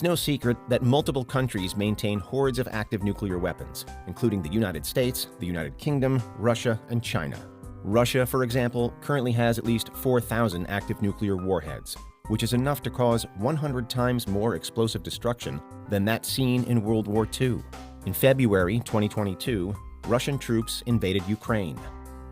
It's no secret that multiple countries maintain hordes of active nuclear weapons, including the United States, the United Kingdom, Russia, and China. Russia, for example, currently has at least 4,000 active nuclear warheads, which is enough to cause 100 times more explosive destruction than that seen in World War II. In February 2022, Russian troops invaded Ukraine.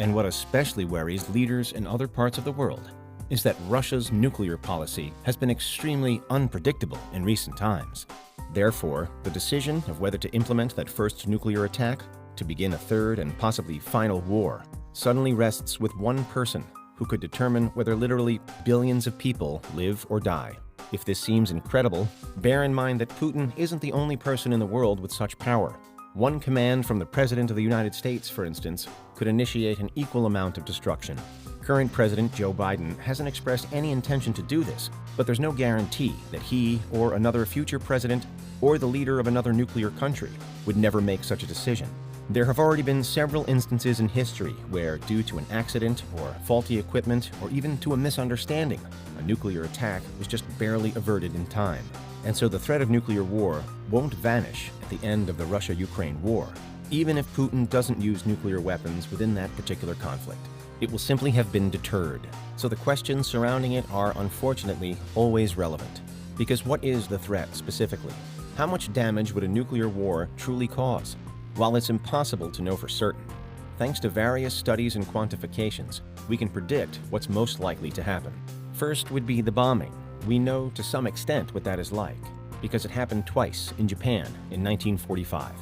And what especially worries leaders in other parts of the world is that Russia's nuclear policy has been extremely unpredictable in recent times. Therefore, the decision of whether to implement that first nuclear attack, to begin a third and possibly final war, suddenly rests with one person who could determine whether literally billions of people live or die. If this seems incredible, bear in mind that Putin isn't the only person in the world with such power. One command from the President of the United States, for instance, could initiate an equal amount of destruction. Current President Joe Biden hasn't expressed any intention to do this, but there's no guarantee that he or another future president or the leader of another nuclear country would never make such a decision. There have already been several instances in history where, due to an accident or faulty equipment or even to a misunderstanding, a nuclear attack was just barely averted in time. And so the threat of nuclear war won't vanish at the end of the Russia-Ukraine war, even if Putin doesn't use nuclear weapons within that particular conflict. It will simply have been deterred. So the questions surrounding it are unfortunately always relevant. Because what is the threat specifically? How much damage would a nuclear war truly cause? While it's impossible to know for certain, thanks to various studies and quantifications, we can predict what's most likely to happen. First would be the bombing. We know to some extent what that is like, because it happened twice in Japan in 1945.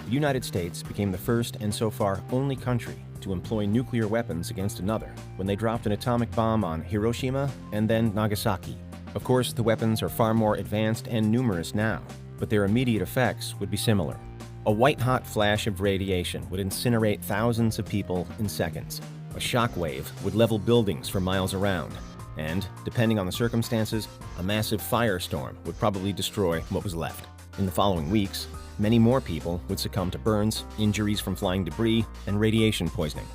The United States became the first and so far only country to employ nuclear weapons against another when they dropped an atomic bomb on Hiroshima and then Nagasaki. Of course, the weapons are far more advanced and numerous now, but their immediate effects would be similar. A white-hot flash of radiation would incinerate thousands of people in seconds. A shock wave would level buildings for miles around. And, depending on the circumstances, a massive firestorm would probably destroy what was left. In the following weeks, many more people would succumb to burns, injuries from flying debris, and radiation poisoning.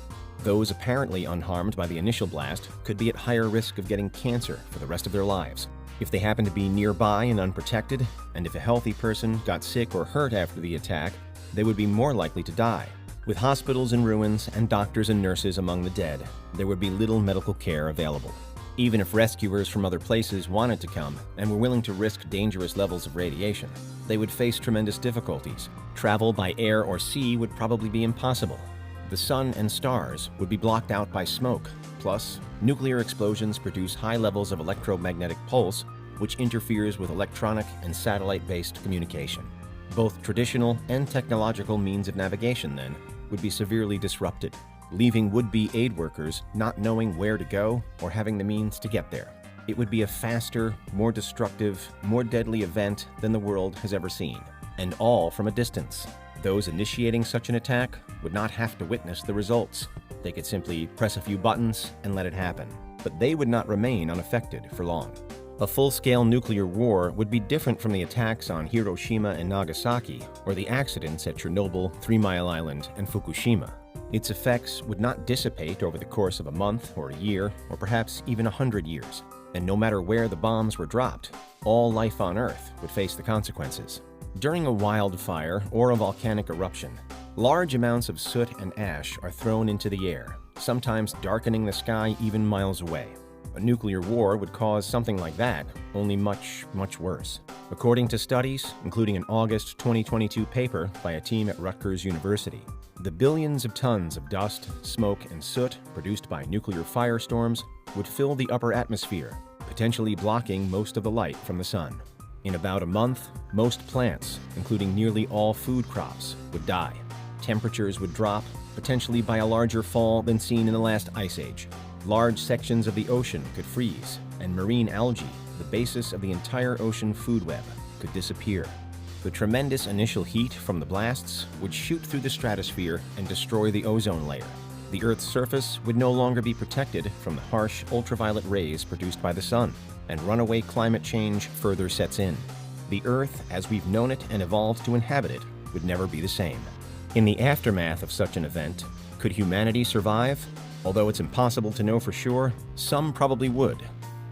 Those apparently unharmed by the initial blast could be at higher risk of getting cancer for the rest of their lives. If they happened to be nearby and unprotected, and if a healthy person got sick or hurt after the attack, they would be more likely to die. With hospitals in ruins and doctors and nurses among the dead, there would be little medical care available. Even if rescuers from other places wanted to come and were willing to risk dangerous levels of radiation, they would face tremendous difficulties. Travel by air or sea would probably be impossible. The sun and stars would be blocked out by smoke. Plus, nuclear explosions produce high levels of electromagnetic pulse, which interferes with electronic and satellite-based communication. Both traditional and technological means of navigation, then, would be severely disrupted, leaving would-be aid workers not knowing where to go or having the means to get there. It would be a faster, more destructive, more deadly event than the world has ever seen, and all from a distance. Those initiating such an attack would not have to witness the results. They could simply press a few buttons and let it happen, but they would not remain unaffected for long. A full-scale nuclear war would be different from the attacks on Hiroshima and Nagasaki or the accidents at Chernobyl, 3 Mile Island, and Fukushima. Its effects would not dissipate over the course of a month or a year or perhaps even 100 years. And no matter where the bombs were dropped, all life on Earth would face the consequences. During a wildfire or a volcanic eruption, large amounts of soot and ash are thrown into the air, sometimes darkening the sky even miles away. A nuclear war would cause something like that, only much, much worse. According to studies, including an August 2022 paper by a team at Rutgers University, the billions of tons of dust, smoke, and soot produced by nuclear firestorms would fill the upper atmosphere, potentially blocking most of the light from the sun. In about a month, most plants, including nearly all food crops, would die. Temperatures would drop, potentially by a larger fall than seen in the last ice age. Large sections of the ocean could freeze, and marine algae, the basis of the entire ocean food web, could disappear. The tremendous initial heat from the blasts would shoot through the stratosphere and destroy the ozone layer. The Earth's surface would no longer be protected from the harsh ultraviolet rays produced by the sun, and runaway climate change further sets in. The Earth, as we've known it and evolved to inhabit it, would never be the same. In the aftermath of such an event, could humanity survive? Although it's impossible to know for sure, some probably would,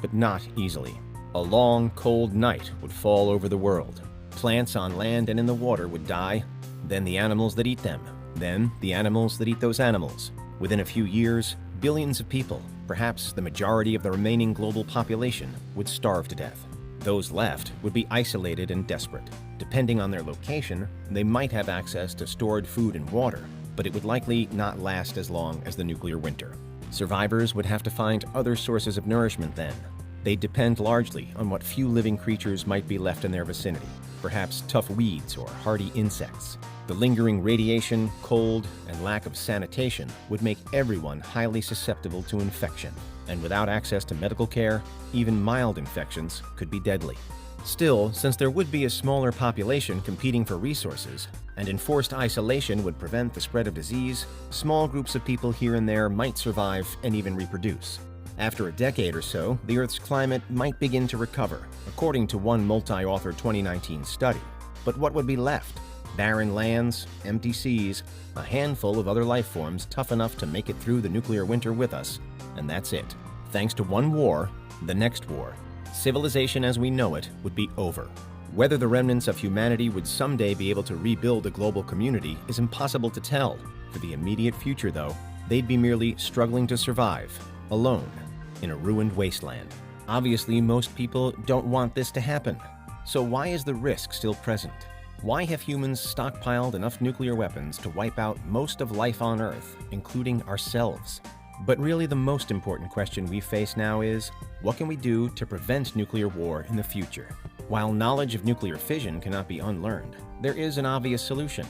but not easily. A long, cold night would fall over the world. Plants on land and in the water would die, then the animals that eat them, then the animals that eat those animals. Within a few years, billions of people, perhaps the majority of the remaining global population, would starve to death. Those left would be isolated and desperate. Depending on their location, they might have access to stored food and water, but it would likely not last as long as the nuclear winter. Survivors would have to find other sources of nourishment then. They'd depend largely on what few living creatures might be left in their vicinity, perhaps tough weeds or hardy insects. The lingering radiation, cold, and lack of sanitation would make everyone highly susceptible to infection, and without access to medical care, even mild infections could be deadly. Still, since there would be a smaller population competing for resources, and enforced isolation would prevent the spread of disease, small groups of people here and there might survive and even reproduce. After a decade or so, the Earth's climate might begin to recover, according to one multi-author 2019 study. But what would be left? Barren lands, empty seas, a handful of other life forms tough enough to make it through the nuclear winter with us, and that's it. Thanks to one war, the next war, civilization as we know it would be over. Whether the remnants of humanity would someday be able to rebuild a global community is impossible to tell. For the immediate future, though, they'd be merely struggling to survive, alone, in a ruined wasteland. Obviously, most people don't want this to happen. So why is the risk still present? Why have humans stockpiled enough nuclear weapons to wipe out most of life on Earth, including ourselves? But really the most important question we face now is, what can we do to prevent nuclear war in the future? While knowledge of nuclear fission cannot be unlearned, there is an obvious solution: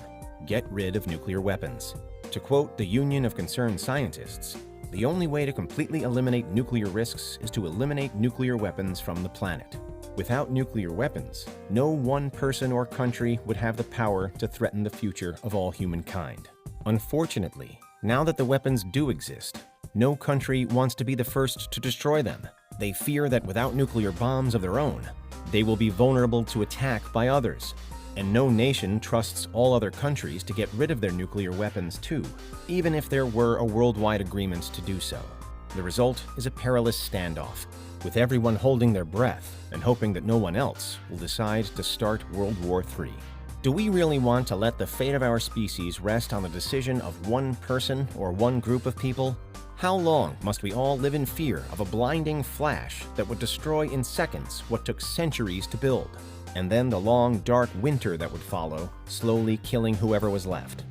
get rid of nuclear weapons. To quote the Union of Concerned Scientists, the only way to completely eliminate nuclear risks is to eliminate nuclear weapons from the planet. Without nuclear weapons, no one person or country would have the power to threaten the future of all humankind. Unfortunately, now that the weapons do exist, no country wants to be the first to destroy them. They fear that without nuclear bombs of their own, they will be vulnerable to attack by others. And no nation trusts all other countries to get rid of their nuclear weapons too, even if there were a worldwide agreement to do so. The result is a perilous standoff, with everyone holding their breath and hoping that no one else will decide to start World War III. Do we really want to let the fate of our species rest on the decision of one person or one group of people? How long must we all live in fear of a blinding flash that would destroy in seconds what took centuries to build? And then the long, dark winter that would follow, slowly killing whoever was left.